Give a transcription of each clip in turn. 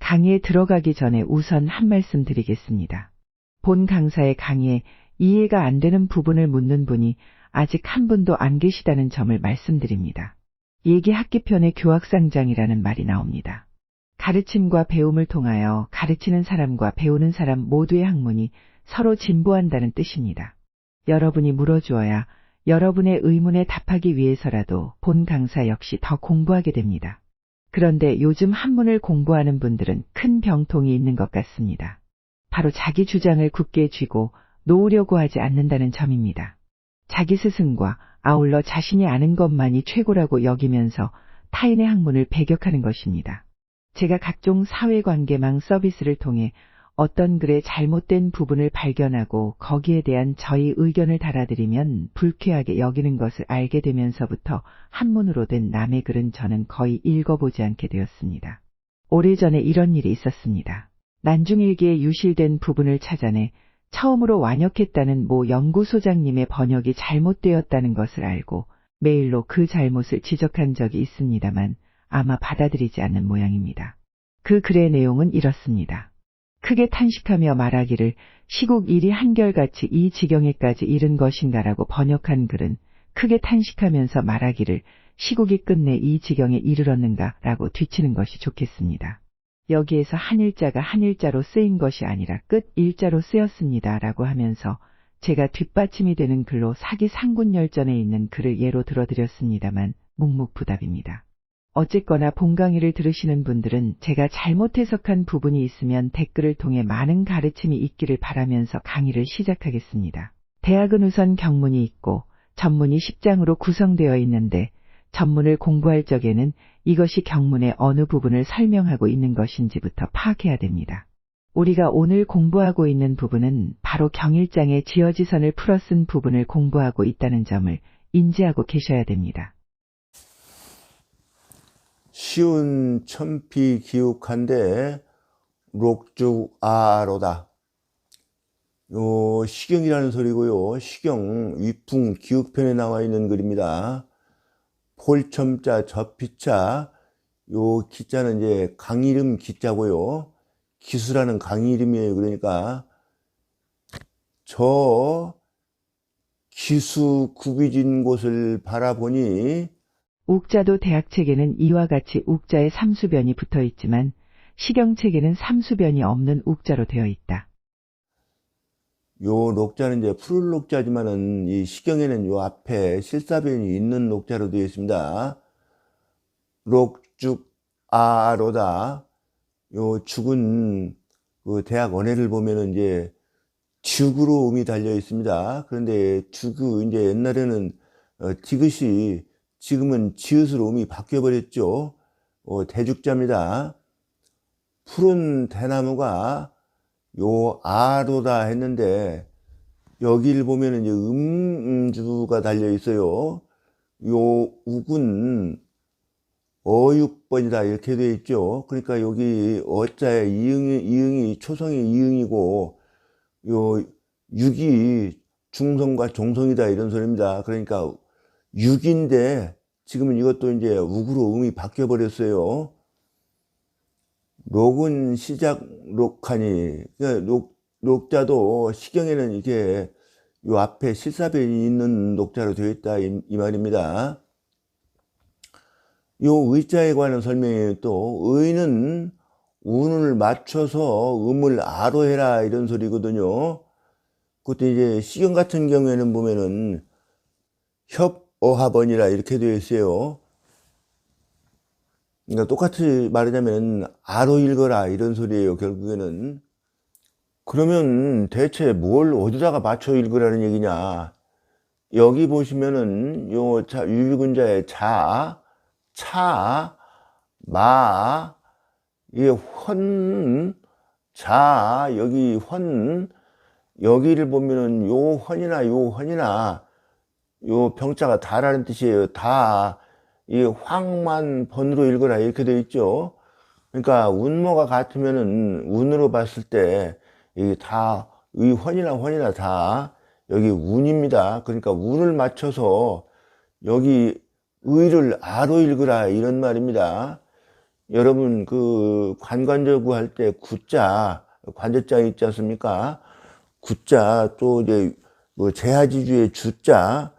강의에 들어가기 전에 우선 한 말씀 드리겠습니다. 본 강사의 강의에 이해가 안 되는 부분을 묻는 분이 아직 한 분도 안 계시다는 점을 말씀드립니다. 예기 학기편에 교학상장이라는 말이 나옵니다. 가르침과 배움을 통하여 가르치는 사람과 배우는 사람 모두의 학문이 서로 진보한다는 뜻입니다. 여러분이 물어주어야 여러분의 의문에 답하기 위해서라도 본 강사 역시 더 공부하게 됩니다. 그런데 요즘 한문을 공부하는 분들은 큰 병통이 있는 것 같습니다. 바로 자기 주장을 굳게 쥐고 놓으려고 하지 않는다는 점입니다. 자기 스승과 아울러 자신이 아는 것만이 최고라고 여기면서 타인의 학문을 배격하는 것입니다. 제가 각종 사회관계망 서비스를 통해 어떤 글의 잘못된 부분을 발견하고 거기에 대한 저희 의견을 달아드리면 불쾌하게 여기는 것을 알게 되면서부터 한문으로 된 남의 글은 저는 거의 읽어보지 않게 되었습니다. 오래전에 이런 일이 있었습니다. 난중일기에 유실된 부분을 찾아내 처음으로 완역했다는 모 연구소장님의 번역이 잘못되었다는 것을 알고 메일로 그 잘못을 지적한 적이 있습니다만 아마 받아들이지 않는 모양입니다. 그 글의 내용은 이렇습니다. 크게 탄식하며 말하기를 시국 일이 한결같이 이 지경에까지 이른 것인가라고 번역한 글은 크게 탄식하면서 말하기를 시국이 끝내 이 지경에 이르렀는가라고 뒤치는 것이 좋겠습니다. 여기에서 한일자가 한일자로 쓰인 것이 아니라 끝 일자로 쓰였습니다라고 하면서 제가 뒷받침이 되는 글로 사기상군열전에 있는 글을 예로 들어드렸습니다만 묵묵부답입니다. 어쨌거나 본 강의를 들으시는 분들은 제가 잘못 해석한 부분이 있으면 댓글을 통해 많은 가르침이 있기를 바라면서 강의를 시작하겠습니다. 대학은 우선 경문이 있고 전문이 10장으로 구성되어 있는데 전문을 공부할 적에는 이것이 경문의 어느 부분을 설명하고 있는 것인지부터 파악해야 됩니다. 우리가 오늘 공부하고 있는 부분은 바로 경일장의 지어지선을 풀어 쓴 부분을 공부하고 있다는 점을 인지하고 계셔야 됩니다. 시운 천피기욱한데 록죽아로다. 요 시경이라는 소리고요. 시경 위풍 기욱편에 나와 있는 글입니다. 폴첨자 접피자, 요 기자는 이제 강 이름 기자고요. 기수라는 강 이름이에요. 그러니까 저 기수 굽이진 곳을 바라보니 욱자도 대학책에는 이와 같이 욱자의 삼수변이 붙어 있지만 시경책에는 삼수변이 없는 욱자로 되어 있다. 요 녹자는 이제 푸른 녹자지만은 이 시경에는 요 앞에 실사변이 있는 녹자로 되어 있습니다. 록죽아로다. 요 죽은 그 대학 원해를 보면은 이제 죽으로 음이 달려 있습니다. 그런데 죽이 이제 옛날에는 디귿이 지금은 지읒으로 음이 바뀌어 버렸죠. 대죽자입니다. 푸른 대나무가 요 아로다 했는데 여기를 보면은 이제 음주가 달려 있어요. 요 uk은 어육번이다 이렇게 되어 있죠. 그러니까 여기 어자의 이응이 초성이 이응이고 요 육이 중성과 종성이다 이런 소리입니다. 그러니까 육인데 지금은 이것도 이제 uk으로 음이 바뀌어 버렸어요. 록은 시작 록하니, 그러니까 녹자도 시경에는 이게 요 앞에 실사변이 있는 녹자로 되어 있다 이 말입니다. 요 의자에 관한 설명이 또 의는 운을 맞춰서 음을 아로해라 이런 소리거든요. 그것도 이제 시경 같은 경우에는 보면은 협어합원이라 이렇게 되어 있어요. 그러니까 똑같이 말하자면 아로 읽어라 이런 소리예요. 결국에는. 그러면 대체 뭘 어디다가 맞춰 읽으라는 얘기냐. 여기 보시면은 요 유비군자의 자, 차, 마, 이게 헌, 자, 여기 헌, 여기를 보면은 요 헌이나 요 헌이나 요 병자가 다라는 뜻이에요. 다. 이 황만 번으로 읽어라 이렇게 되어 있죠. 그러니까 운모가 같으면은 운으로 봤을 때 이게 다 의 헌이나 다 여기 운입니다. 그러니까 운을 맞춰서 여기 의를 아로 읽으라 이런 말입니다. 여러분 그 관관절구 할 때 구자 관제자 있지 않습니까? 구자 또 이제 뭐 제하지주의 주자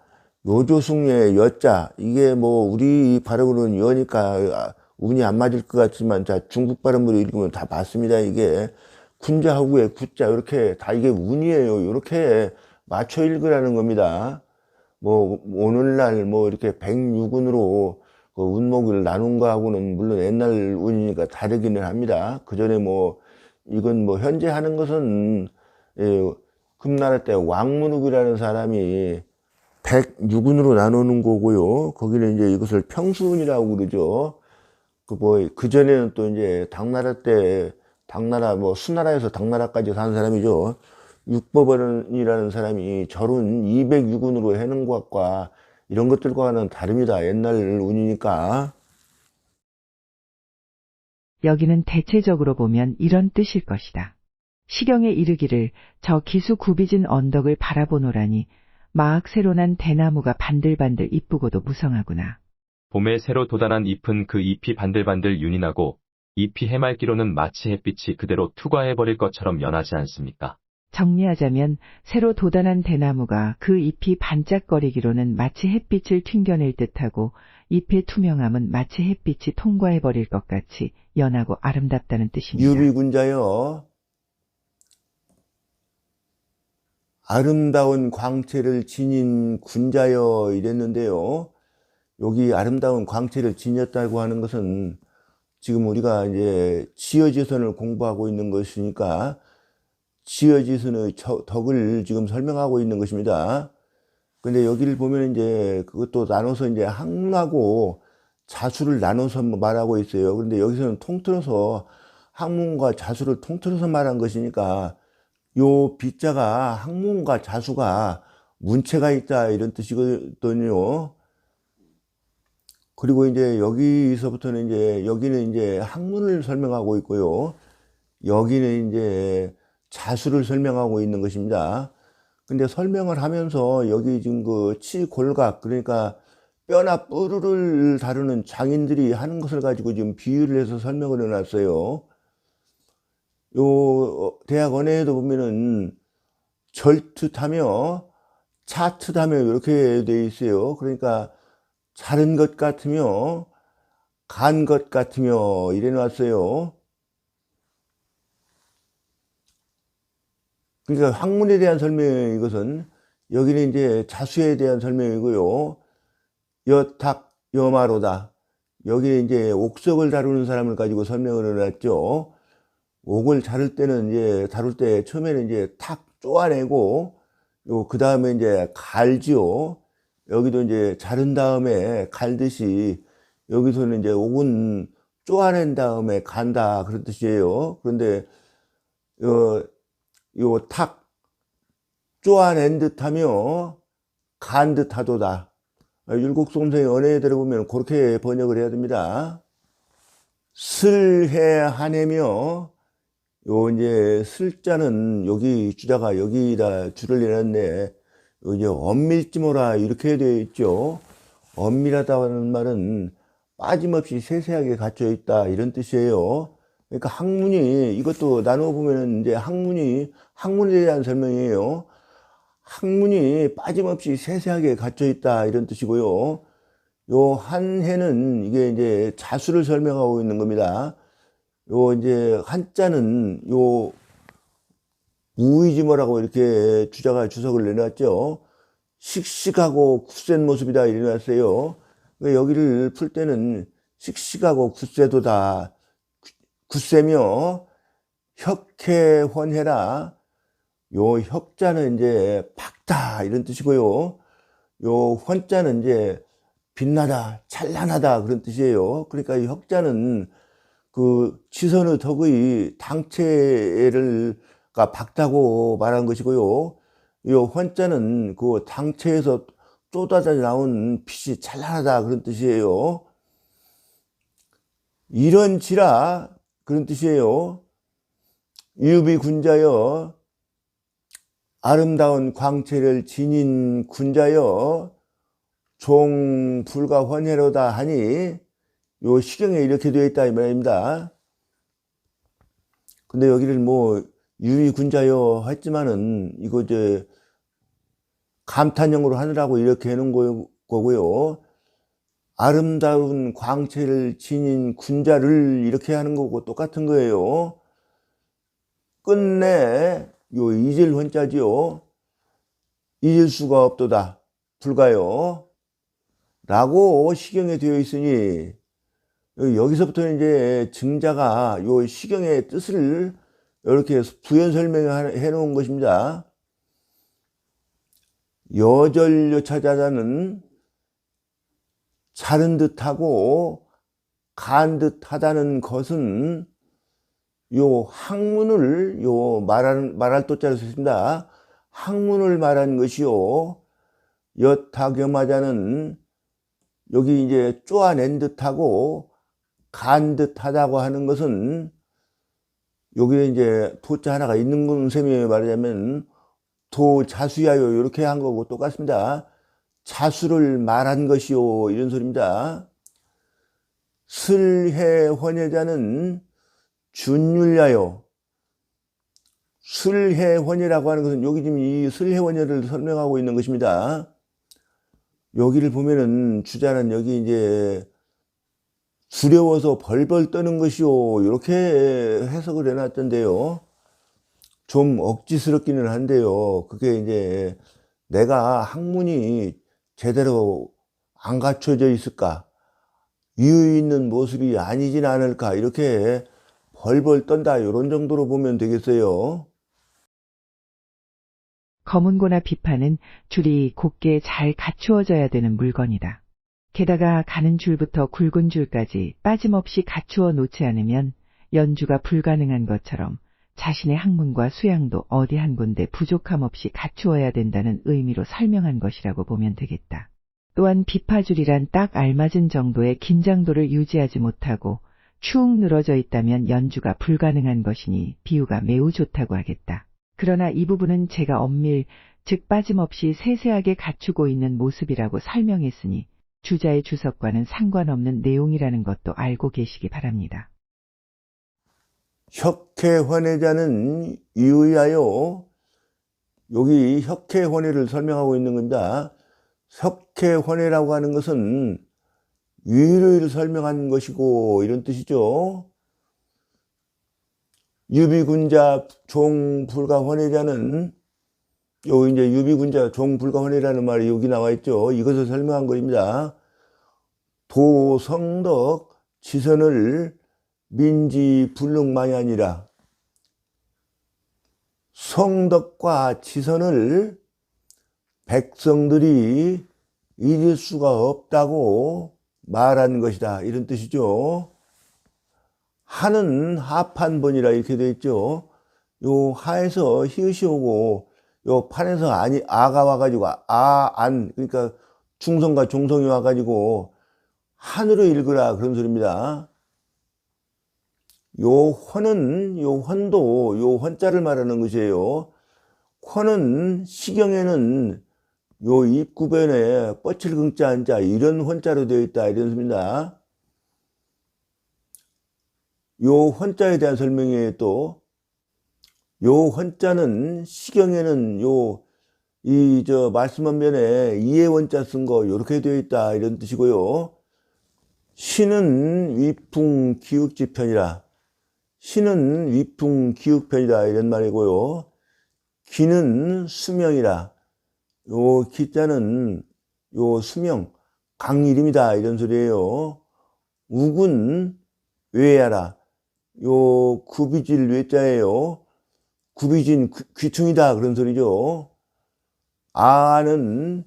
요조승의 여자 이게 뭐 우리 발음으로는 여니까 운이 안 맞을 것 같지만 자 중국 발음으로 읽으면 다 맞습니다. 이게 군자하고의 구자 이렇게 다 이게 운이에요. 이렇게 맞춰 읽으라는 겁니다. 뭐 오늘날 뭐 이렇게 백유군으로 그 운목을 나눈 거하고는 물론 옛날 운이니까 다르기는 합니다. 그 전에 뭐 이건 뭐 현재 하는 것은 예, 금나라 때 왕문욱이라는 사람이 백유군으로 나누는 거고요. 거기는 이제 이것을 평수운이라고 그러죠. 그 뭐 그 전에는 또 이제 당나라 때 당나라 뭐 수나라에서 당나라까지 산 사람이죠. 육법원이라는 사람이 절운 206운으로 해는 것과 이런 것들과는 다릅니다. 옛날 운이니까. 여기는 대체적으로 보면 이런 뜻일 것이다. 시경에 이르기를 저 기수 굽이진 언덕을 바라보노라니 마악 새로 난 대나무가 반들반들 이쁘고도 무성하구나. 봄에 새로 돋아난 잎은 그 잎이 반들반들 윤이 나고 잎이 해맑기로는 마치 햇빛이 그대로 투과해버릴 것처럼 연하지 않습니까? 정리하자면 새로 돋아난 대나무가 그 잎이 반짝거리기로는 마치 햇빛을 튕겨낼 듯하고 잎의 투명함은 마치 햇빛이 통과해버릴 것 같이 연하고 아름답다는 뜻입니다. 유비군자여 아름다운 광채를 지닌 군자여 이랬는데요. 여기 아름다운 광채를 지녔다고 하는 것은 지금 우리가 이제 지어지선을 공부하고 있는 것이니까 지어지선의 덕을 지금 설명하고 있는 것입니다. 근데 여기를 보면 이제 그것도 나눠서 이제 학문하고 자수를 나눠서 말하고 있어요. 그런데 여기서는 통틀어서 학문과 자수를 통틀어서 말한 것이니까 요 비자가 학문과 자수가 문체가 있다 이런 뜻이거든요. 그리고 이제 여기서부터는 이제 여기는 이제 학문을 설명하고 있고요. 여기는 이제 자수를 설명하고 있는 것입니다. 근데 설명을 하면서 여기 지금 그 치골각 그러니까 뼈나 뿔을 다루는 장인들이 하는 것을 가지고 지금 비유를 해서 설명을 해놨어요. 요 대학 언어에도 보면은 절투하며 차투하며 이렇게 돼 있어요. 그러니까 자른 것 같으며 간 것 같으며 이래 놨어요. 그러니까 학문에 대한 설명이 이것은 여기는 이제 자수에 대한 설명이고요. 여탁 여마로다. 여기 이제 옥석을 다루는 사람을 가지고 설명을 해놨죠. 옥을 자를 때는 이제 다룰 때 처음에는 이제 탁 쪼아내고 그 다음에 이제 갈지요. 여기도 이제 자른 다음에 갈듯이 여기서는 이제 옥은 쪼아낸 다음에 간다 그런 뜻이에요. 그런데 요 탁 쪼아낸 듯하며 간 듯하도다. 율곡송성의 언어에 들어보면 그렇게 번역을 해야 됩니다. 슬해 하네며 요 이제 슬자는 여기 주자가 여기다 줄을 내놨네. 이제 엄밀지모라 이렇게 되어 있죠. 엄밀하다는 말은 빠짐없이 세세하게 갖춰 있다 이런 뜻이에요. 그러니까 학문이 이것도 나누어 보면 이제 학문에 대한 설명이에요. 학문이 빠짐없이 세세하게 갖춰 있다 이런 뜻이고요. 요 한 해는 이게 이제 자수를 설명하고 있는 겁니다. 요 이제 한자는 요 우이지모라고 이렇게 주자가 주석을 내놨죠. 씩씩하고 굳센 모습이다 이래놨어요. 여기를 풀 때는 씩씩하고 굳세도다. 굳세며 혁해헌해라. 요 혁자는 이제 밝다 이런 뜻이고요. 요 헌자는 이제 빛나다, 찬란하다 그런 뜻이에요. 그러니까 이 혁자는 그 치선의 덕의 당체가 밝다고 말한 것이고요. 이 헌자는 그 당체에서 쏟아져 나온 빛이 찬란하다 그런 뜻이에요. 이런지라 그런 뜻이에요. 유비군자여 아름다운 광채를 지닌 군자여 종 불가 헌해로다 하니 요 시경에 이렇게 되어 있다 이 말입니다. 근데 여기를 뭐 유의군자여 했지만은 이거 이제 감탄형으로 하느라고 이렇게 해놓은 거고요. 아름다운 광채를 지닌 군자를 이렇게 하는 거고 똑같은 거예요. 끝내 요 잊을 혼자지요. 잊을 수가 없도다. 불가요. 라고 시경에 되어 있으니 여기서부터는 이제 증자가 요 시경의 뜻을 이렇게 부연 설명해 놓은 것입니다. 여절요 찾아다는 자른 듯하고 간 듯하다는 것은 요 학문을 말할 도자를 썼습니다. 학문을 말한 것이요. 여타겸하자는 여기 이제 쪼아낸 듯하고 간 듯하다고 하는 것은 여기에 이제 도자 하나가 있는 셈이에요. 말하자면 도자수야요 이렇게 한 거고 똑같습니다. 자수를 말한 것이요 이런 소리입니다. 슬해헌예자는 준율야요. 슬해헌예라고 하는 것은 여기 지금 이 슬해헌예를 설명하고 있는 것입니다. 여기를 보면은 주자는 여기 이제 두려워서 벌벌 떠는 것이요 이렇게 해석을 해놨던데요. 좀 억지스럽기는 한데요. 그게 이제 내가 학문이 제대로 안 갖춰져 있을까, 이유 있는 모습이 아니진 않을까, 이렇게 벌벌 떤다 이런 정도로 보면 되겠어요. 검은고나 비파는 줄이 곱게 잘 갖추어져야 되는 물건이다. 게다가 가는 줄부터 굵은 줄까지 빠짐없이 갖추어 놓지 않으면 연주가 불가능한 것처럼 자신의 학문과 수양도 어디 한 군데 부족함 없이 갖추어야 된다는 의미로 설명한 것이라고 보면 되겠다. 또한 비파줄이란 딱 알맞은 정도의 긴장도를 유지하지 못하고 축 늘어져 있다면 연주가 불가능한 것이니 비유가 매우 좋다고 하겠다. 그러나 이 부분은 제가 엄밀, 즉 빠짐없이 세세하게 갖추고 있는 모습이라고 설명했으니 주자의 주석과는 상관없는 내용이라는 것도 알고 계시기 바랍니다. 혁해헌예자는 유의하여, 여기 혁해헌예를 설명하고 있는 겁니다. 혁해헌예라고 하는 것은 유의를 설명한 것이고 이런 뜻이죠. 유비군자 종불가헌예자는 요 이제 유비군자 종불가헌예라는 말이 여기 나와 있죠. 이것을 설명한 것입니다. 도성덕 지선을 민지 불능만이 성덕과 지선을 백성들이 잊을 수가 없다고 말한 것이다 이런 뜻이죠. 하는 하판본이라 이렇게 되어 있죠. 요 하에서 히읗이 오고 요 판에서 아가 와가지고 안 그러니까 중성과 종성이 와가지고 한으로 읽으라 그런 소리입니다. 요 헌은 요 헌도 요 헌자를 말하는 것이에요. 헌은 시경에는 요 입구변에 뻗칠긍자 한자 이런 헌자로 되어 있다 이런 소리입니다. 요 헌자에 대한 설명이에요. 또 요 헌자는 시경에는 말씀원변에 이해 원자 쓴 거 요렇게 되어 있다 이런 뜻이고요. 시는 위풍 기욱지편이라, 시는 위풍 기욱편이다 이런 말이고요. 기는 수명이라, 요 기자는 요 수명 강이름이다 이런 소리예요. 우군 외야라, 요 구비질 외자예요. 구비진 귀퉁이다 그런 소리죠. 아는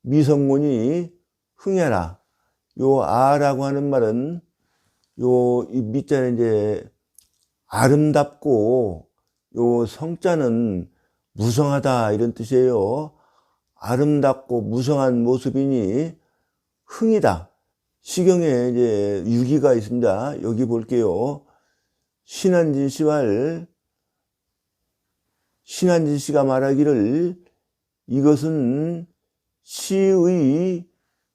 미성문이 흥해라, 요 아라고 하는 말은 이 미자는 이제 아름답고 요 성자는 무성하다 이런 뜻이에요. 아름답고 무성한 모습이니 흥이다. 시경에 이제 유기가 있습니다. 여기 볼게요. 신한진 씨가 말하기를 이것은 시의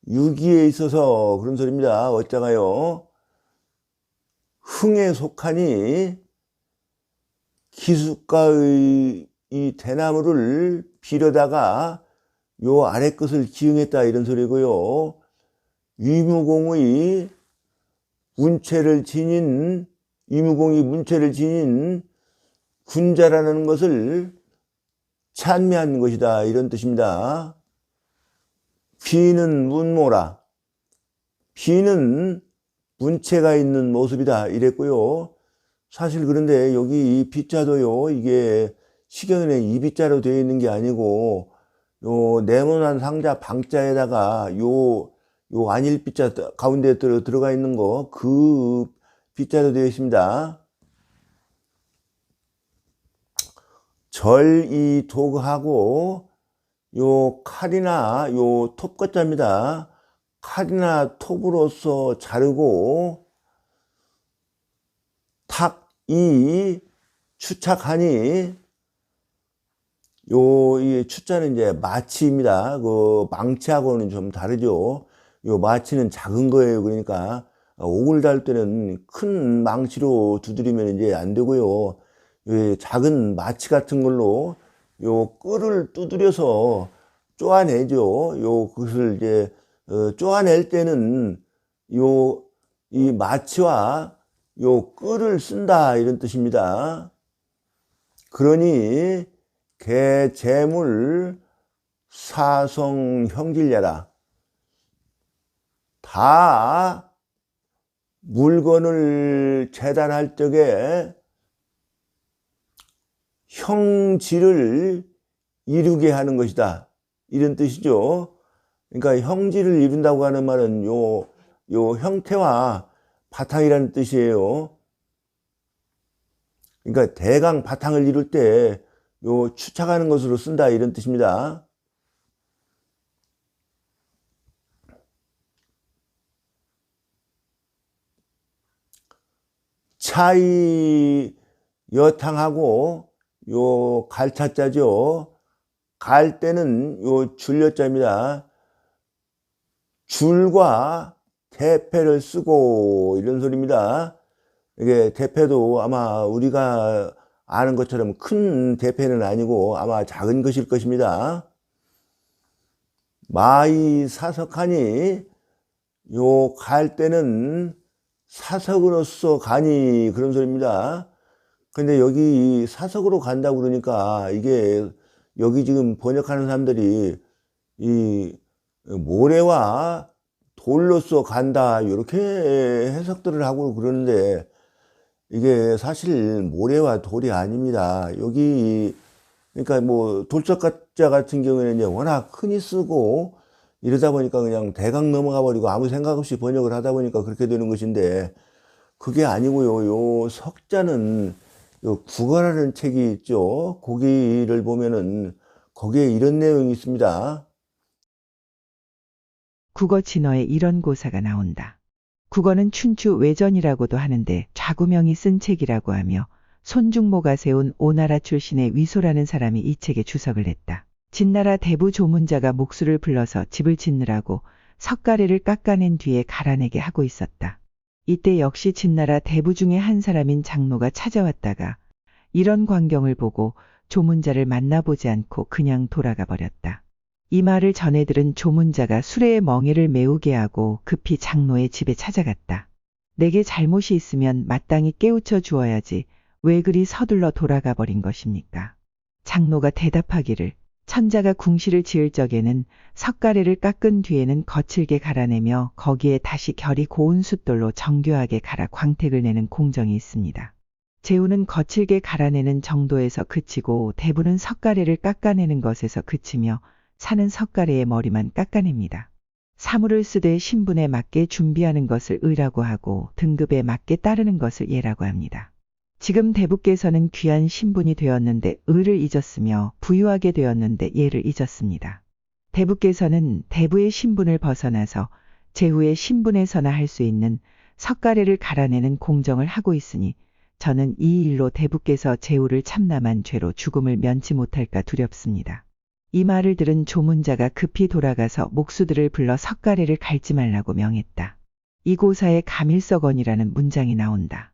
유기에 있어서 그런 소리입니다. 어쩌가요? 흥에 속하니 기숫가의 이 대나무를 비려다가 요 아래 끝을 기응했다 이런 소리고요. 위무공이 문체를 지닌 군자라는 것을 찬미한 것이다 이런 뜻입니다. 비는 문모라. 비는 문체가 있는 모습이다 이랬고요. 사실 그런데 여기 이 비자도요, 이게 시경에 이 비자로 되어 있는 게 아니고 요 네모난 상자 방자에다가 요 안일 비자 가운데 들어가 있는 거 그 비자로 되어 있습니다. 절이 도구하고 요 칼이나 요 톱것자입니다. 칼이나 톱으로서 자르고 탁이 추착하니 이 추자는 이제 마치입니다. 그 망치하고는 좀 다르죠. 요 마치는 작은 거예요. 그러니까 옥을 달 때는 큰 망치로 두드리면 이제 안 되고요. 작은 마치 같은 걸로 요 끈을 두드려서 쪼아내죠. 그것을 이제 쪼아낼 때는 이 마치와 요 끈을 쓴다 이런 뜻입니다. 그러니 개재물 사성 형질려라. 다 물건을 재단할 적에 형질을 이루게 하는 것이다 이런 뜻이죠. 그러니까 형질을 이룬다고 하는 말은 요 형태와 바탕이라는 뜻이에요. 그러니까 대강 바탕을 이룰 때 요 추착하는 것으로 쓴다 이런 뜻입니다. 차이 여탕하고 요 갈차자죠. 갈 때는 요 줄여자입니다. 줄과 대패를 쓰고 이런 소리입니다. 이게 대패도 아마 우리가 아는 것처럼 큰 대패는 아니고 아마 작은 것일 것입니다. 마이 사석하니 요 갈 때는 사석으로서 가니 그런 소리입니다. 근데 여기 사석으로 간다고 그러니까 이게 여기 지금 번역하는 사람들이 이 모래와 돌로서 간다 이렇게 해석들을 하고 그러는데 이게 사실 모래와 돌이 아닙니다. 여기 그러니까 뭐 돌석자 같은 경우에는 이제 워낙 흔히 쓰고 이러다 보니까 그냥 대강 넘어가 버리고 아무 생각 없이 번역을 하다 보니까 그렇게 되는 것인데 그게 아니고요. 요 석자는 요 국어라는 책이 있죠. 거기를 보면은 거기에 이런 내용이 있습니다. 국어 진어에 이런 고사가 나온다. 국어는 춘추 외전이라고도 하는데 좌구명이 쓴 책이라고 하며 손중모가 세운 오나라 출신의 위소라는 사람이 이 책에 주석을 했다. 진나라 대부 조문자가 목수를 불러서 집을 짓느라고 석가래를 깎아낸 뒤에 갈아내게 하고 있었다. 이때 역시 진나라 대부 중에 한 사람인 장로가 찾아왔다가 이런 광경을 보고 조문자를 만나보지 않고 그냥 돌아가 버렸다. 이 말을 전해 들은 조문자가 수레의 멍에를 메우게 하고 급히 장로의 집에 찾아갔다. 내게 잘못이 있으면 마땅히 깨우쳐 주어야지 왜 그리 서둘러 돌아가 버린 것입니까? 장로가 대답하기를 천자가 궁시를 지을 적에는 석가래를 깎은 뒤에는 거칠게 갈아내며 거기에 다시 결이 고운 숫돌로 정교하게 갈아 광택을 내는 공정이 있습니다. 재우는 거칠게 갈아내는 정도에서 그치고 대부는 석가래를 깎아내는 것에서 그치며 사는 석가래의 머리만 깎아냅니다. 사물을 쓰되 신분에 맞게 준비하는 것을 의라고 하고 등급에 맞게 따르는 것을 예라고 합니다. 지금 대부께서는 귀한 신분이 되었는데 의를 잊었으며 부유하게 되었는데 예를 잊었습니다. 대부께서는 대부의 신분을 벗어나서 제후의 신분에서나 할 수 있는 석가래를 갈아내는 공정을 하고 있으니 저는 이 일로 대부께서 제후를 참남한 죄로 죽음을 면치 못할까 두렵습니다. 이 말을 들은 조문자가 급히 돌아가서 목수들을 불러 석가래를 갈지 말라고 명했다. 이 고사에 가밀석언이라는 문장이 나온다.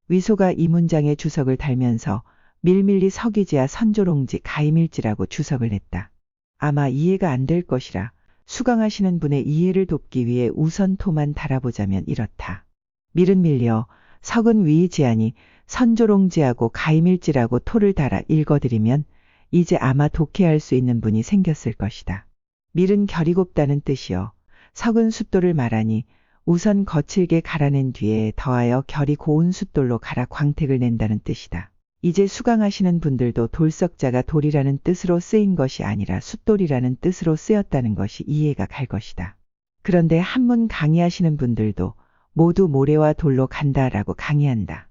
위소가 이 문장에 주석을 달면서 밀밀리 석이지야 선조롱지 가임일지라고 주석을 냈다. 아마 이해가 안 될 것이라 수강하시는 분의 이해를 돕기 위해 우선 토만 달아보자면 이렇다. 밀은 밀려, 석은 위이지하니 선조롱지하고 가임일지라고 토를 달아 읽어드리면 이제 아마 독해할 수 있는 분이 생겼을 것이다. 밀은 결이 곱다는 뜻이요. 석은 숫돌을 말하니 우선 거칠게 갈아낸 뒤에 더하여 결이 고운 숫돌로 갈아 광택을 낸다는 뜻이다. 이제 수강하시는 분들도 돌석자가 돌이라는 뜻으로 쓰인 것이 아니라 숫돌이라는 뜻으로 쓰였다는 것이 이해가 갈 것이다. 그런데 한문 강의하시는 분들도 모두 모래와 돌로 간다라고 강의한다.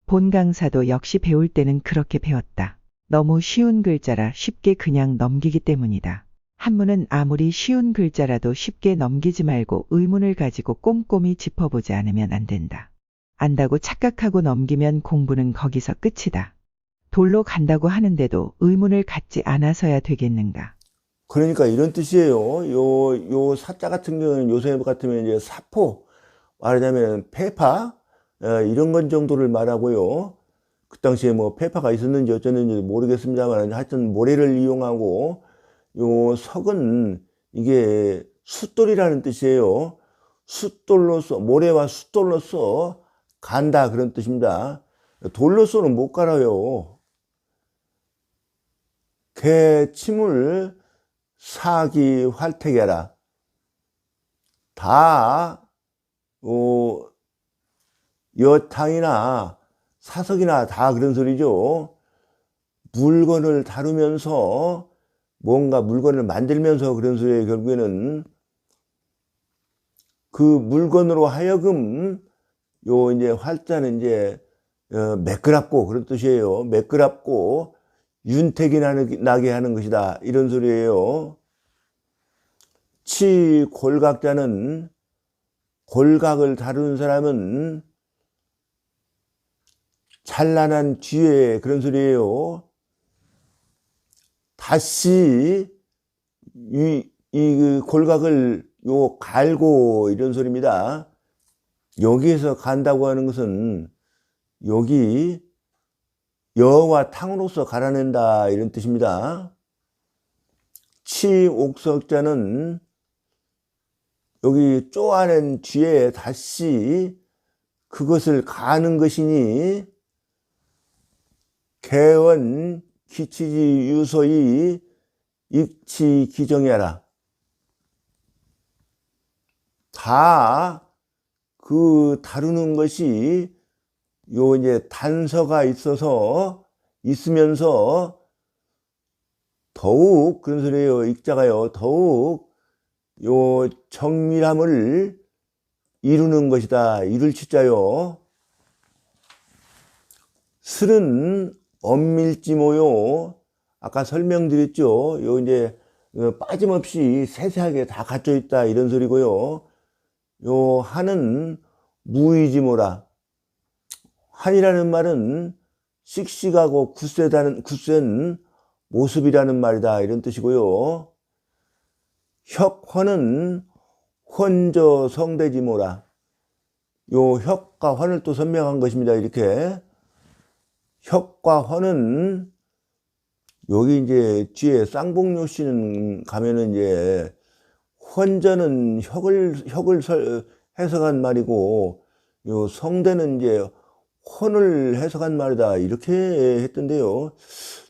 본 강사도 역시 배울 때는 그렇게 배웠다. 너무 쉬운 글자라 쉽게 그냥 넘기기 때문이다. 한문은 아무리 쉬운 글자라도 쉽게 넘기지 말고 의문을 가지고 꼼꼼히 짚어보지 않으면 안 된다. 안다고 착각하고 넘기면 공부는 거기서 끝이다. 돌로 간다고 하는데도 의문을 갖지 않아서야 되겠는가. 그러니까 이런 뜻이에요. 요 사자 같은 경우는 요새 같으면 이제 사포, 말하자면 페파, 이런 건 정도를 말하고요. 그 당시에 뭐 페파가 있었는지 어쩌는지 모르겠습니다만 하여튼 모래를 이용하고 요 석은 이게 숫돌이라는 뜻이에요. 숫돌로서, 모래와 숫돌로서 간다 그런 뜻입니다. 돌로서는 못 갈아요. 개침을 사기 활택해라. 다 여탕이나 사석이나 다 그런 소리죠. 물건을 다루면서 뭔가 물건을 만들면서 그런 소리에 결국에는 그 물건으로 하여금 요 이제 활자는 이제 매끄럽고 그런 뜻이에요. 매끄럽고 윤택이 나게 하는 것이다 이런 소리예요. 치골각자는 골각을 다루는 사람은 찬란한 쥐의 그런 소리예요. 다시 이 골각을 요 갈고 이런 소리입니다. 여기에서 간다고 하는 것은 여기 여와 탕으로서 갈아낸다 이런 뜻입니다. 치옥석자는 여기 쪼아낸 뒤에 다시 그것을 가는 것이니 개원 기치지 유소이 익치 기정해라. 다 그 다루는 것이 요 이제 단서가 있으면서 더욱 그런 소리예요. 익자가요. 더욱 요 정밀함을 이루는 것이다. 이룰 치자요. 슬은 엄밀지모요. 아까 설명드렸죠. 요 이제 빠짐없이 세세하게 다 갖춰 있다 이런 소리고요. 요 한은 무의지모라. 한이라는 말은 씩씩하고 굳센 모습이라는 말이다 이런 뜻이고요. 혁헌은 헌저 성대지모라. 요 혁과 헌을 또 설명한 것입니다. 이렇게 혁과 헌은 여기 이제 뒤에 쌍봉요시는 가면은 이제 헌저는 혁을 해석한 말이고 요 성대는 이제 헌을 해석한 말이다 이렇게 했던데요.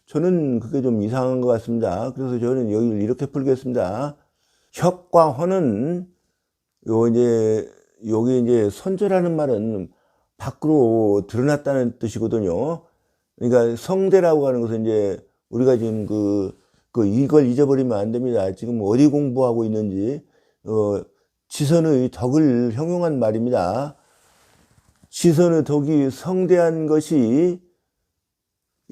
저는 그게 좀 이상한 것 같습니다. 그래서 저는 여기를 이렇게 풀겠습니다. 혁과 헌은 여기 이제 선저라는 말은 밖으로 드러났다는 뜻이거든요. 그러니까 성대라고 하는 것은 이제 우리가 지금 이걸 잊어버리면 안 됩니다. 지금 어디 공부하고 있는지 지선의 덕을 형용한 말입니다. 지선의 덕이 성대한 것이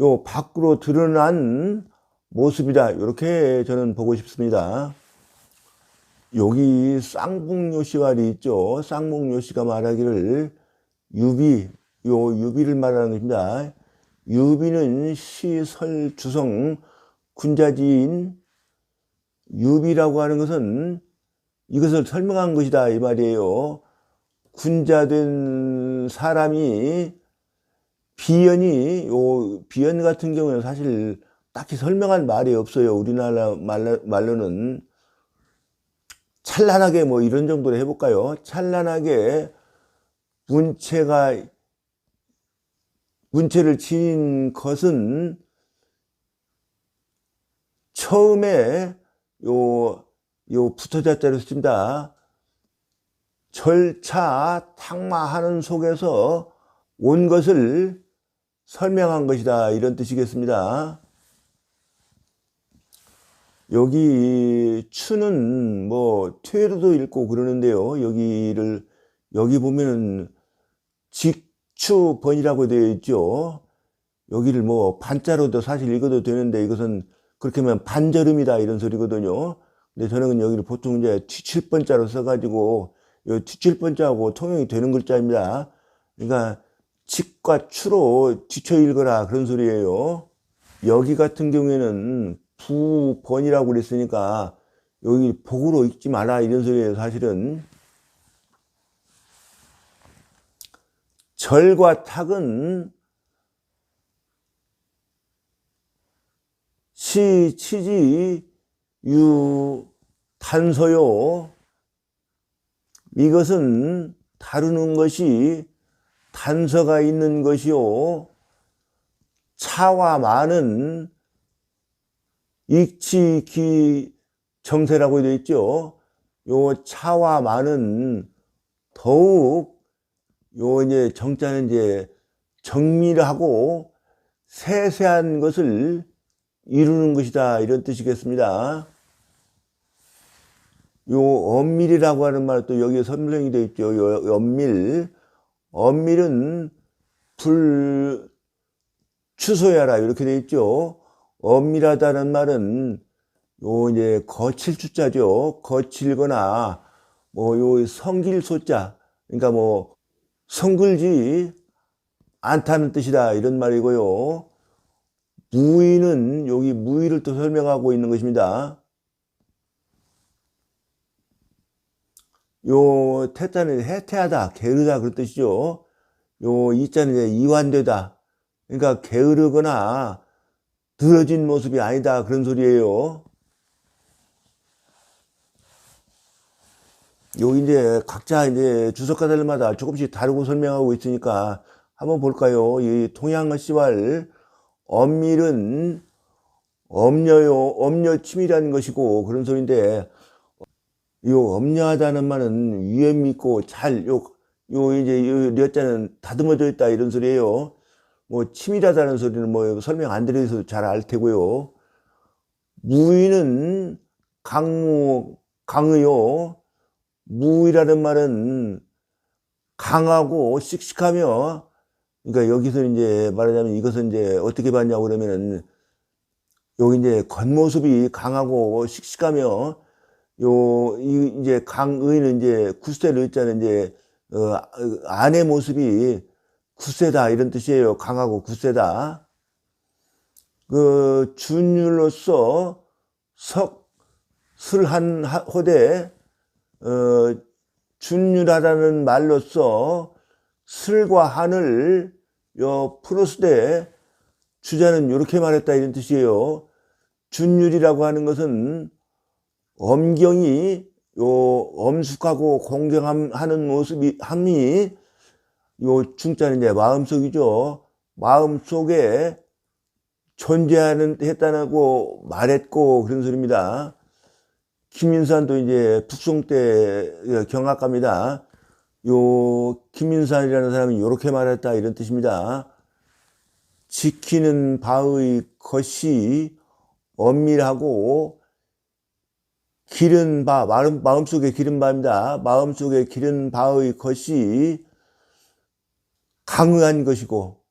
요 밖으로 드러난 모습이다. 이렇게 저는 보고 싶습니다. 여기 쌍봉요시왈이 있죠. 쌍봉요시가 말하기를 유비를 말하는 것입니다. 유비는 시설주성 군자지인 유비라고 하는 것은 이것을 설명한 것이다 이 말이에요. 군자된 사람이 비연 같은 경우는 사실 딱히 설명할 말이 없어요. 우리나라 말로는 찬란하게 뭐 이런 정도로 해볼까요? 찬란하게 문체를 지닌 것은 처음에 붙어자자로 쓴다. 절차 탁마하는 속에서 온 것을 설명한 것이다 이런 뜻이겠습니다. 여기 추는 뭐 퇴로도 읽고 그러는데요. 여기 보면은 직추번이라고 되어 있죠. 여기를 뭐 반자로도 사실 읽어도 되는데 이것은 그렇게 하면 반절음이다 이런 소리거든요. 근데 저는 여기를 보통 이제 뒤칠번자로 써가지고 이 뒤칠번자하고 통용이 되는 글자입니다. 그러니까 직과 추로 뒤쳐 읽어라 그런 소리예요. 여기 같은 경우에는 부번이라고 그랬으니까 여기 복으로 읽지 마라 이런 소리예요. 사실은 절과 탁은 시, 치지, 유, 단서요. 이것은 다루는 것이 단서가 있는 것이요. 차와 많은 익치기 정세라고 되어 있죠. 요 차와 많은 더욱 이제 정자는 이제 정밀하고 세세한 것을 이루는 것이다 이런 뜻이겠습니다. 요 엄밀이라고 하는 말 또 여기에 설명이 되어 있죠. 요 엄밀은 불 취소하라 이렇게 되어 있죠. 엄밀하다는 말은 요 이제 거칠 주자죠. 거칠거나 뭐 요 성길 소자 그러니까 뭐 성글지 않다는 뜻이다 이런 말이고요. 무의는 여기 무의를 또 설명하고 있는 것입니다. 요 태자는 해태하다, 게으르다 그런 뜻이죠. 요 이자는 이제 이완되다. 그러니까 게으르거나 늘어진 모습이 아니다 그런 소리예요. 요 이제 각자 이제 주석가들마다 조금씩 다르고 설명하고 있으니까 한번 볼까요? 이 동양어씨왈 엄밀은 엄려침이라는 것이고 그런 소리인데 요 엄려하다는 말은 위험 있고 이제 요 려자는 다듬어져 있다 이런 소리예요. 뭐 치밀하다는 소리는 뭐 설명 안 드려서 잘 알 테고요. 무의는 강의요. 무의라는 말은 강하고 씩씩하며 그러니까 여기서 이제 말하자면 이것은 이제 어떻게 봤냐고 그러면은 여기 이제 겉모습이 강하고 씩씩하며 이제 강의는 이제 굳세를 있잖아요. 이제 안의 모습이 굳세다 이런 뜻이에요. 강하고 굳세다. 그 준율로서 석술한 호대 준율하다는 말로써 슬과 한을 풀었을 때 주자는 이렇게 말했다 이런 뜻이에요. 준율이라고 하는 것은 엄경이 엄숙하고 공경하는 모습이 함이 중자는 이제 마음속이죠. 마음속에 했다고 말했고 그런 소리입니다. 김인산도 이제 북송 때 경학갑니다. 김인산이라는 사람이 이렇게 말했다 이런 뜻입니다. 지키는 바의 것이 엄밀하고 기른 바, 마음속에 기른 바입니다. 마음속에 기른 바의 것이 강한 것이고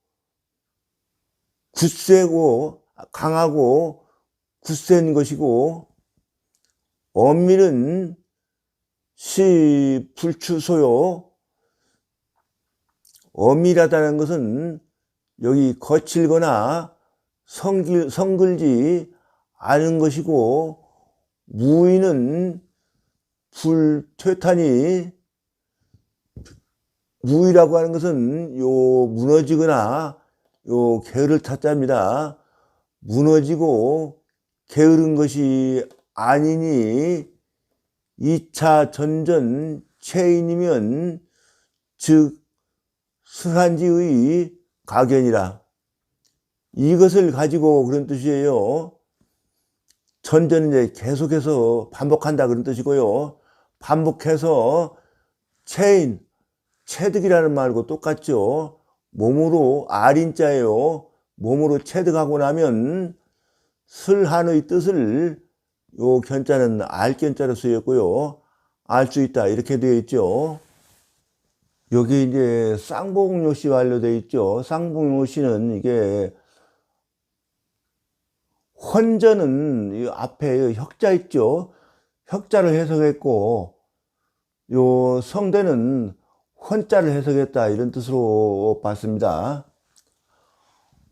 굳세고 강하고 굳센 것이고 엄밀은 시 불추소요. 엄밀하다는 것은 여기 거칠거나 성글지 않은 것이고 무의는 불퇴탄이, 무의라고 하는 것은 요 무너지거나 요 게으를 타자입니다. 무너지고 게으른 것이 아니니 2차 전전 체인이면 즉 수산지의 가견이라. 이것을 가지고 그런 뜻이에요. 전전은 이제 계속해서 반복한다 그런 뜻이고요. 반복해서 체인, 체득이라는 말과 똑같죠. 몸으로, 알인자예요. 몸으로 체득하고 나면 슬한의 뜻을 요 견자는 알견자로 쓰였고요. 알 수 있다 이렇게 되어 있죠. 여기 이제 쌍봉요시 완료되어 있죠. 쌍봉요시는 이게 헌전은 이 앞에 혁자 있죠. 혁자를 해석했고 요 성대는 헌자를 해석했다 이런 뜻으로 봤습니다.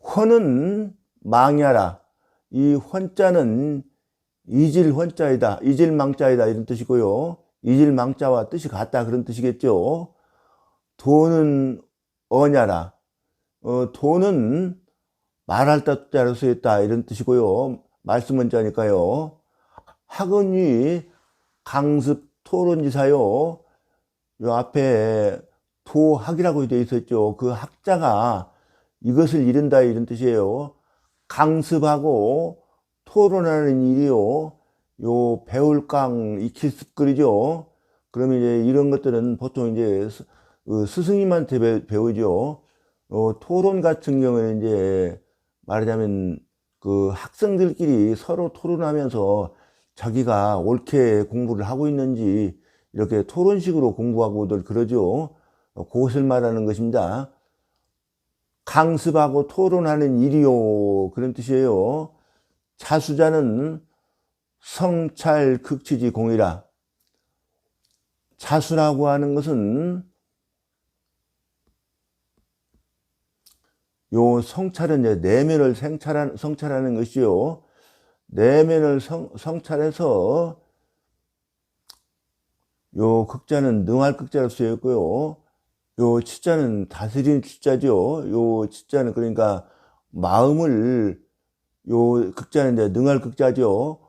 헌은 망야라. 이 헌자는 이질헌자이다, 이질망자이다 이런 뜻이고요. 이질망자와 뜻이 같다 그런 뜻이겠죠. 도는 어냐라. 도는 말할 자로 쓰였다 이런 뜻이고요. 말씀문자니까요. 학은위 강습 토론지사요. 요 앞에 도학이라고 되어 있었죠. 그 학자가 이것을 이른다 이런 뜻이에요. 강습하고 토론하는 일이요. 요 배울 강 익힐 습글이죠. 그러면 이제 이런 것들은 보통 이제 스승님한테 배우죠. 토론 같은 경우에는 이제 말하자면 그 학생들끼리 서로 토론하면서 자기가 옳게 공부를 하고 있는지 이렇게 토론식으로 공부하고들 그러죠. 그것을 말하는 것입니다. 강습하고 토론하는 일이요 그런 뜻이에요. 자수자는 성찰 극치지 공이라. 자수라고 하는 것은 요 성찰은 이제 내면을 성찰하는 것이요. 내면을 성찰해서 요 극자는 능할 극자로 쓰였고요. 요 치자는 다스리는 치자죠. 요 치자는 그러니까 마음을, 요 극자는 이제 능할 극자죠.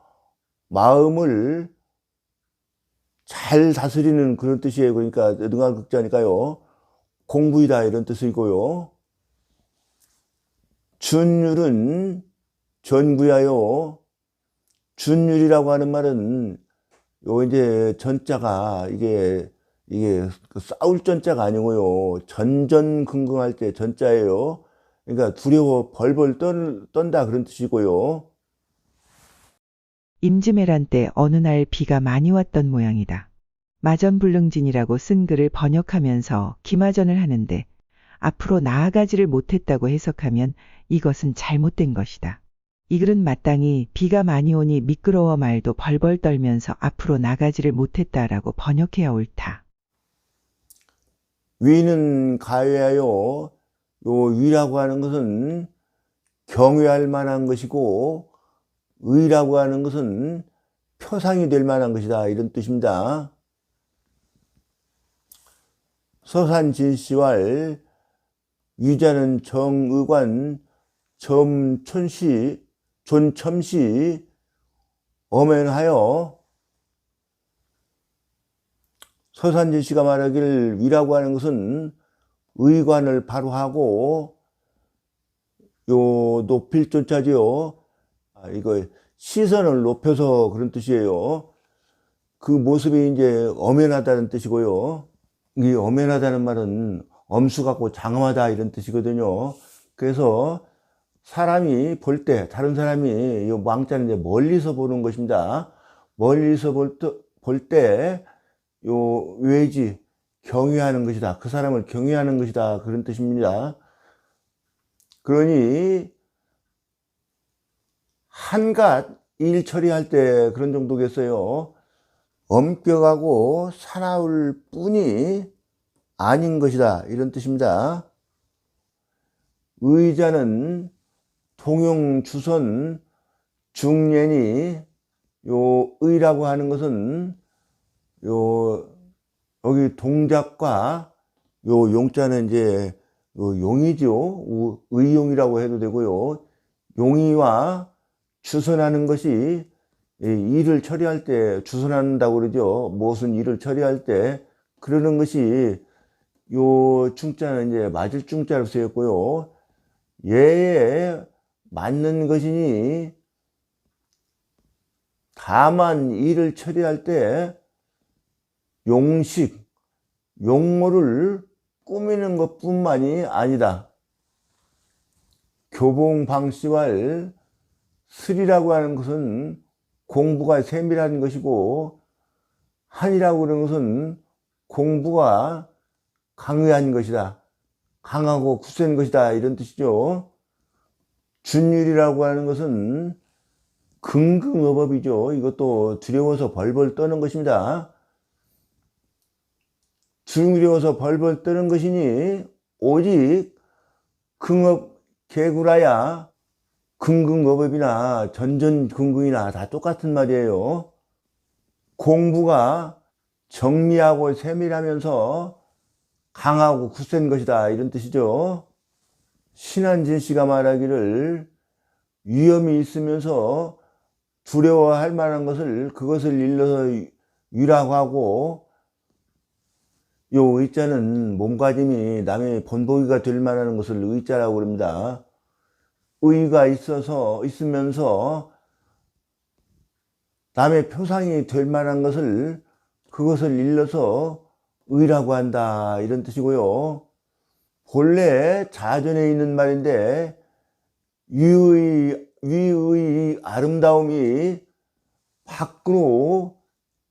마음을 잘 다스리는 그런 뜻이에요. 그러니까 능할 극자니까요. 공부이다 이런 뜻이고요. 준율은 전구야요. 준율이라고 하는 말은 요 이제 전자가 이게 그 싸울 전자가 아니고요. 전전긍긍할 때 전자예요. 그러니까 두려워 벌벌 떤다 그런 뜻이고요. 임진왜란 때 어느 날 비가 많이 왔던 모양이다. 마전불능진이라고 쓴 글을 번역하면서 기마전을 하는데 앞으로 나아가지를 못했다고 해석하면 이것은 잘못된 것이다. 이 글은 마땅히 비가 많이 오니 미끄러워 말도 벌벌 떨면서 앞으로 나가지를 못했다라고 번역해야 옳다. 위는 가외하여, 요 위라고 하는 것은 경외할 만한 것이고 의라고 하는 것은 표상이 될 만한 것이다 이런 뜻입니다. 서산진시왈 위자는 정의관 존첨시 엄연하여. 서산진시가 말하기를 위라고 하는 것은 의관을 바로 하고 요 높일 존자지요. 이거 시선을 높여서 그런 뜻이에요. 그 모습이 이제 엄연하다는 뜻이고요. 이 엄연하다는 말은 엄수 같고 장엄하다 이런 뜻이거든요. 그래서 사람이 볼 때, 다른 사람이 이 망자는 이제 멀리서 보는 것입니다. 멀리서 볼 때 요 외지 경외하는 것이다. 그 사람을 경외하는 것이다. 그런 뜻입니다. 그러니 한갓 일 처리할 때 그런 정도겠어요. 엄격하고 사나울 뿐이 아닌 것이다 이런 뜻입니다. 의자는 동용주선 중년이 요 의라고 하는 것은 요 여기 동작과 요 용자는 이제 요 용이죠. 의용이라고 해도 되고요. 용이와 주선하는 것이 일을 처리할 때 주선한다고 그러죠. 무슨 일을 처리할 때 그러는 것이 요 중자는 이제 맞을 중자로 쓰였고요. 예에 맞는 것이니 다만 일을 처리할 때 용식, 용모를 꾸미는 것뿐만이 아니다. 교봉방시왈 슬이라고 하는 것은 공부가 세밀한 것이고 한이라고 그러는 것은 공부가 강의한 것이다. 강하고 굳센 것이다. 이런 뜻이죠. 준율이라고 하는 것은 긍긍어법이죠. 이것도 두려워서 벌벌 떠는 것입니다. 두려워서 벌벌 떠는 것이니 오직 긍업 개구라야 긍긍어법이나 전전긍긍이나 다 똑같은 말이에요. 공부가 정미하고 세밀하면서 강하고 굳센 것이다. 이런 뜻이죠. 신한진 씨가 말하기를 위험이 있으면서 두려워할 만한 것을 그것을 일러서 위라고 하고 요 의자는 몸가짐이 남의 본보기가 될 만한 것을 의자라고 그럽니다. 의가 있으면서 남의 표상이 될 만한 것을 그것을 일러서 의라고 한다. 이런 뜻이고요. 본래 자전에 있는 말인데 위의 아름다움이 밖으로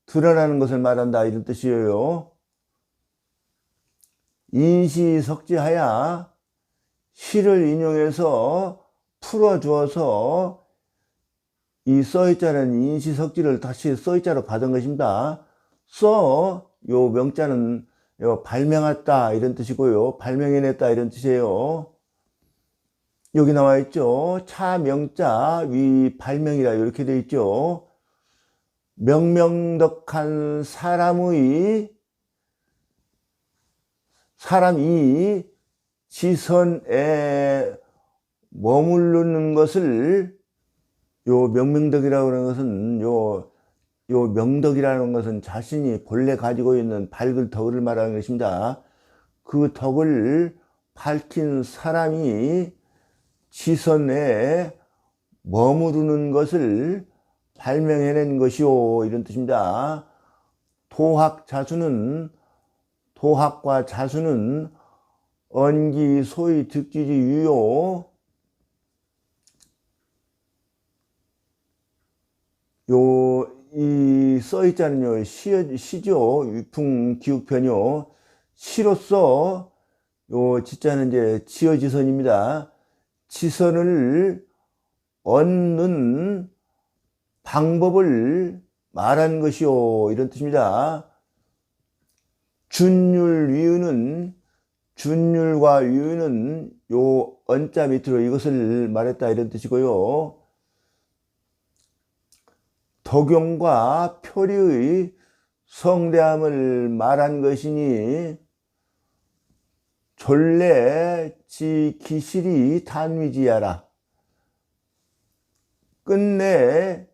드러나는 것을 말한다. 이런 뜻이에요. 인시석지하야 시를 인용해서 풀어주어서 이 써있자는 인시석지를 다시 써있자로 받은 것입니다. 요 명자는 발명했다 이런 뜻이고요. 발명해냈다 이런 뜻이에요. 여기 나와 있죠. 차명자 위 발명이라 이렇게 되어 있죠. 명명덕한 사람이 지선에 머무르는 것을 요 명명덕이라고 하는 것은 요 명덕이라는 것은 자신이 본래 가지고 있는 밝은 덕을 말하는 것입니다. 그 덕을 밝힌 사람이 지선에 머무르는 것을 발명해낸 것이요 이런 뜻입니다. 도학과 자수는 언기 소위 득지지 유요 이 써있자는요 시죠. 위풍기욱편이요. 시로서 요 지자는 이제 지어지선입니다. 지선을 얻는 방법을 말한 것이요 이런 뜻입니다. 준율과 위유는 요 언자 밑으로 이것을 말했다 이런 뜻이고요. 덕용과 표리의 성대함을 말한 것이니 졸래 지 기실이 단위지야라. 끝내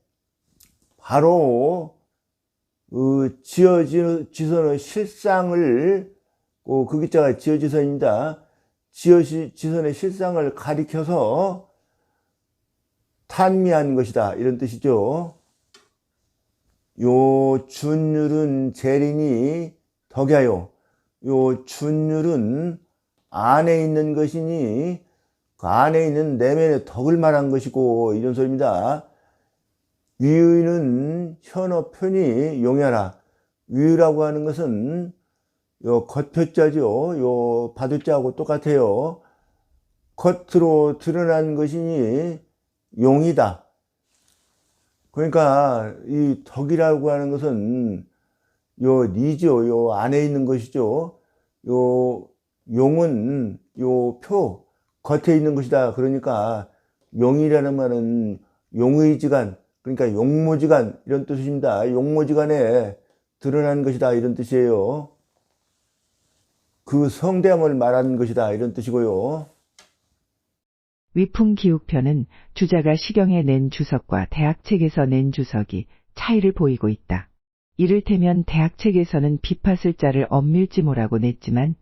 바로 지어지선의 실상을 그 기자가 지어지선입니다. 지선의 실상을 가리켜서 탄미한 것이다 이런 뜻이죠. 요 준율은 재린이 덕야요. 요 준율은 안에 있는 것이니 그 안에 있는 내면의 덕을 말한 것이고 이런 소리입니다. 위의는 현어 편이 용야라. 위의라고 하는 것은 요 겉표자죠. 요 바두자하고 똑같아요. 겉으로 드러난 것이니 용이다. 그러니까 이 덕이라고 하는 것은 요 니죠. 요 안에 있는 것이죠. 요 용은 요 겉에 있는 것이다. 그러니까 용이라는 말은 용의지간, 그러니까 용모지간 이런 뜻입니다. 용모지간에 드러난 것이다 이런 뜻이에요. 그 성대함을 말하는 것이다 이런 뜻이고요. 위풍기욱편은 주자가 시경에 낸 주석과 대학책에서 낸 주석이 차이를 보이고 있다. 이를테면 대학책에서는 비파슬 자를 엄밀지모라고 냈지만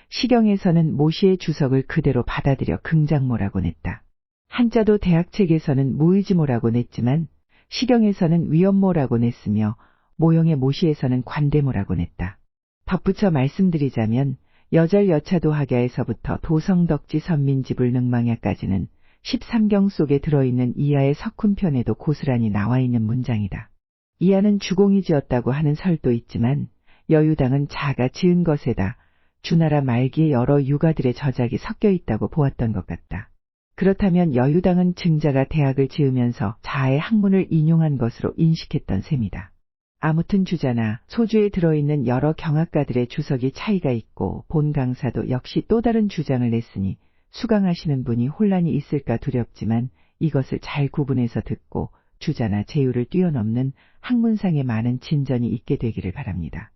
시경에서는 모시의 주석을 그대로 받아들여 긍장모라고 냈다. 한자도 대학책에서는 무의지모라고 냈지만 시경에서는 위엄모라고 냈으며 모형의 모시에서는 관대모라고 냈다. 덧붙여 말씀드리자면 여절여차도학야에서부터 도성덕지 선민지불능망야까지는 13경 속에 들어있는 이하의 석훈편에도 고스란히 나와 있는 문장이다. 이하는 주공이 지었다고 하는 설도 있지만 여유당은 자가 지은 것에다 주나라 말기에 여러 유가들의 저작이 섞여 있다고 보았던 것 같다. 그렇다면 여유당은 증자가 대학을 지으면서 자아의 학문을 인용한 것으로 인식했던 셈이다. 아무튼 주자나 소주에 들어있는 여러 경학가들의 주석이 차이가 있고 본 강사도 역시 또 다른 주장을 냈으니 수강하시는 분이 혼란이 있을까 두렵지만 이것을 잘 구분해서 듣고 주자나 제유를 뛰어넘는 학문상의 많은 진전이 있게 되기를 바랍니다.